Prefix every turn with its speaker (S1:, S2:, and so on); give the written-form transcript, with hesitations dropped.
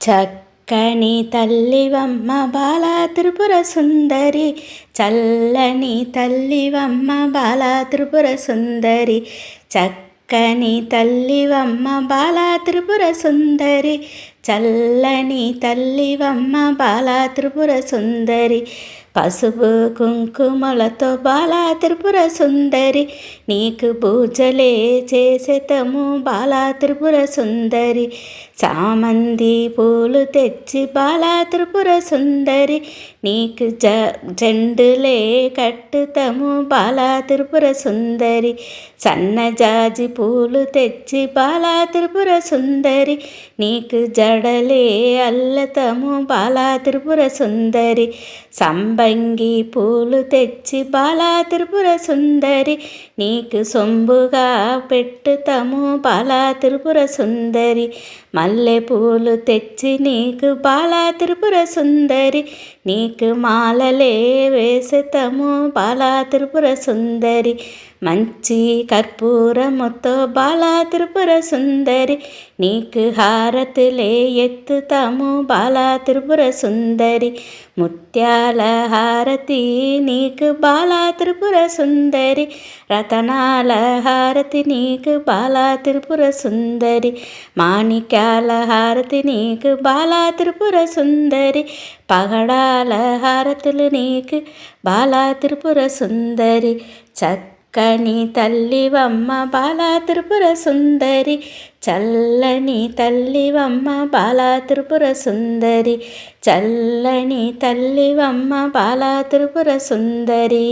S1: చక్కని తల్లివమ్మ బాల త్రిపుర సుందరి, చల్లని తల్లివమ్మ బాల త్రిపుర సుందరి. చక్కని తల్లివమ్మ బాల త్రిపుర సుందరి, చల్లని తల్లివమ్మ బాల త్రిపుర సుందరి. పసుపు కుంకుమలతో బాల త్రిపుర సుందరి, నీకు పూజలే చేసేతము బాల త్రిపుర సుందరి. చామంతి పూలు తెచ్చి బాల త్రిపుర సుందరి, నీకు జెండులే కట్టుతము బాల త్రిపుర సుందరి. సన్నజాజి పూలు తెచ్చి బాల త్రిపుర సుందరి, నీకు జడలే అల్లతము బాల త్రిపుర సుందరి. సంబంగి పూలు తెచ్చి బాల త్రిపుర సుందరి, నీకు సొంబుగా పెట్టుతము బాల త్రిపుర సుందరి. మల్లె పూలు తెచ్చి నీకు బాల త్రిపుర సుందరి, నీకు మాలలే వేసేతము బాల త్రిపుర సుందరి. మంచి కర్పూరముతో బాల త్రిపుర సుందరి, నీకు హారతులే ఎత్తుతాము బాల త్రిపుర సుందరి. ముత్యాల హారతి నీకు బాల త్రిపుర సుందరి, రతనాల హారతి నీకు బాల త్రిపుర సుందరి. మాణిక్యాల హారతి నీకు బాల త్రిపుర సుందరి, పగడాల హారతులు నీకు బాల త్రిపుర సుందరి. చక్కని తల్లివమ్మ బాల త్రిపుర సుందరి, చల్లని తల్లివమ్మ బాల త్రిపుర సుందరి. చల్లని తల్లివమ్మ బాల త్రిపుర సుందరి.